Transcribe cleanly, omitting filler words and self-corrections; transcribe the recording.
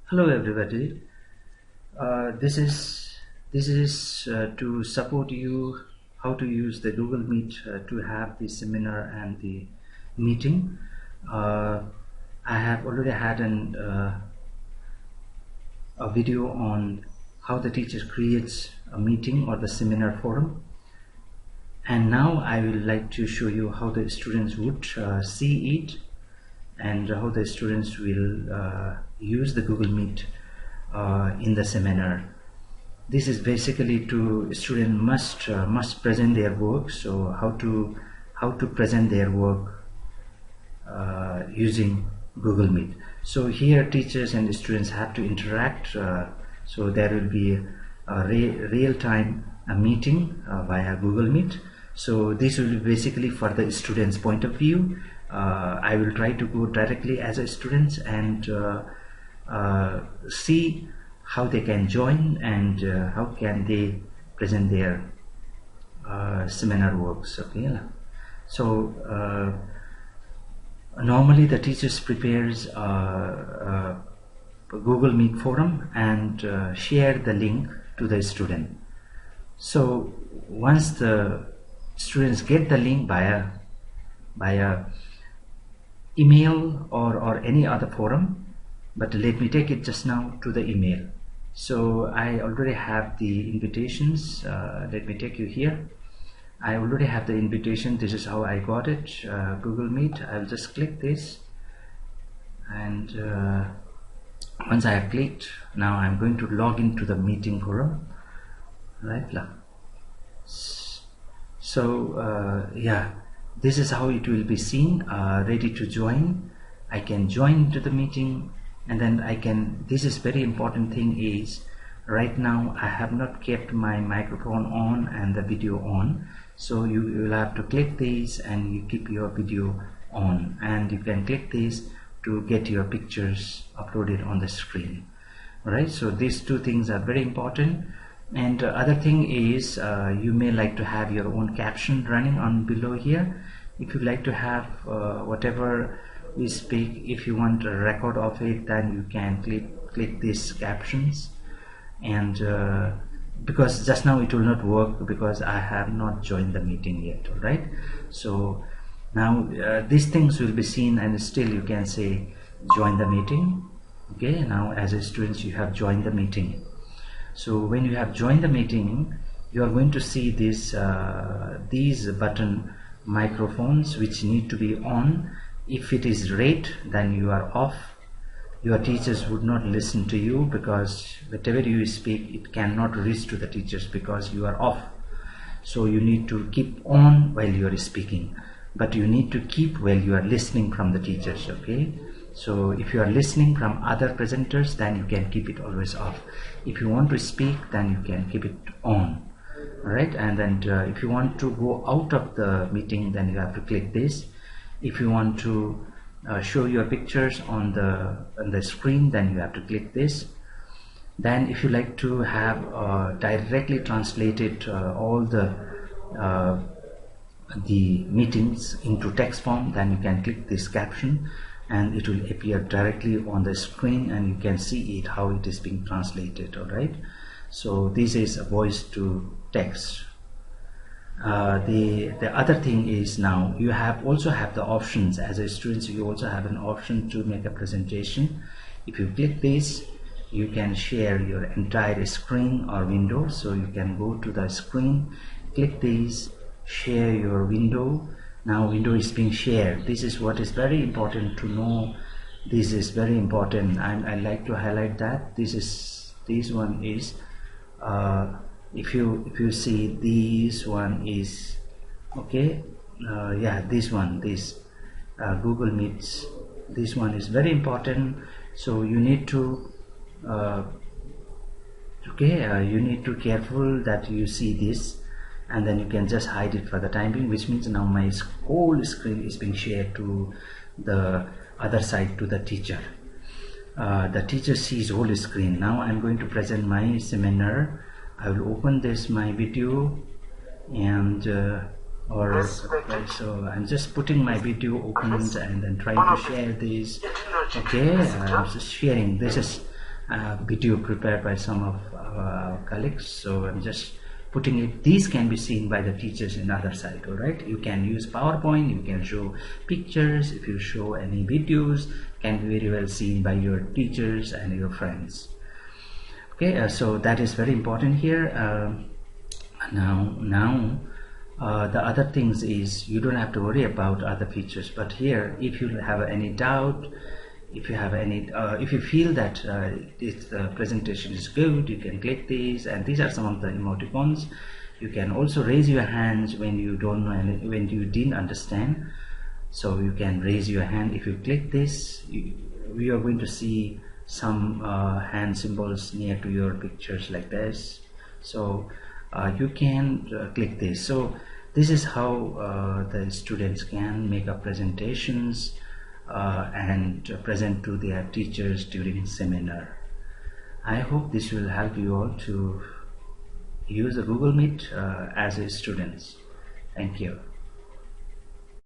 Hello everybody. This is to support you how to use the Google Meet to have the seminar and the meeting. Uh, I have already had a video on how the teacher creates a meeting or the seminar forum, and now I will like to show you how the students would see it and how the students will use the Google Meet in the seminar. This is basically to student must present their work. So how to present their work using Google Meet. So here teachers and students have to interact. So there will be a real-time meeting via Google Meet. So this will be basically for the students' point of view. I will try to go directly as a student and see how they can join and how can they present their seminar works. Okay, so normally the teachers prepares a Google Meet forum and share the link to the student. So once the students get the link via email or any other forum, but let me take it just now to the email. So I already have the invitations. Let me take you here. I already have the invitation. This is how I got it. Google Meet. I'll just click this, and once I have clicked, now I'm going to log into the meeting forum. Right. So yeah, this is how it will be seen. Ready to join. I can join into the meeting. And then I can, this is very important thing is, right now I have not kept my microphone on and the video on. So you will have to click this and you keep your video on, and you can click this to get your pictures uploaded on the screen. Alright, so these two things are very important. And other thing is, you may like to have your own caption running on below here. If you like to have whatever we speak, if you want a record of it, then you can click these captions. And because just now it will not work because I have not joined the meeting yet. All right, so now these things will be seen, and still you can say join the meeting. Okay, now as a student you have joined the meeting. So when you have joined the meeting, you are going to see this these button microphones which need to be on. If it is red, then you are off. Your teachers would not listen to you because whatever you speak, it cannot reach to the teachers because you are off. So you need to keep on while you are speaking, but you need to keep while you are listening from the teachers. Okay, so if you are listening from other presenters, then you can keep it always off. If you want to speak, then you can keep it on. All right, and then if you want to go out of the meeting, then you have to click this. If you want to show your pictures on the screen, then you have to click this. Then if you like to have directly translated all the meetings into text form, then you can click this caption and it will appear directly on the screen and you can see it how it is being translated. All right, so this is a voice to text. The other thing is, now you also have the options as a student. You also have an option to make a presentation. If you click this, you can share your entire screen or window. So you can go to the screen, click this, share your window. Now window is being shared. This is what is very important to know. This is very important, and I like to highlight that this one is if you see, this one is okay. Yeah, this Google Meets, this one is very important. So you need to you need to careful that you see this, and then you can just hide it for the time being, which means now my whole screen is being shared to the other side, to the teacher. The teacher sees whole screen. Now I'm going to present my seminar. I will open this my video, and so I'm just putting my video open and then trying to share this. Okay, I'm just sharing. This is video prepared by some of our colleagues, so I'm just putting it. These can be seen by the teachers in other side. All right, you can use PowerPoint, you can show pictures. If you show any videos, can be very well seen by your teachers and your friends. Okay, so that is very important here. Now the other things is you don't have to worry about other features, but here if you have any doubt, if you have any if you feel that the presentation is good, you can click these, and these are some of the emoticons. You can also raise your hands when you don't know when you didn't understand, so you can raise your hand. If you click this, we are going to see some hand symbols near to your pictures like this, so you can click this. So this is how the students can make up presentations and present to their teachers during seminar. I hope this will help you all to use the Google Meet as a students. Thank you.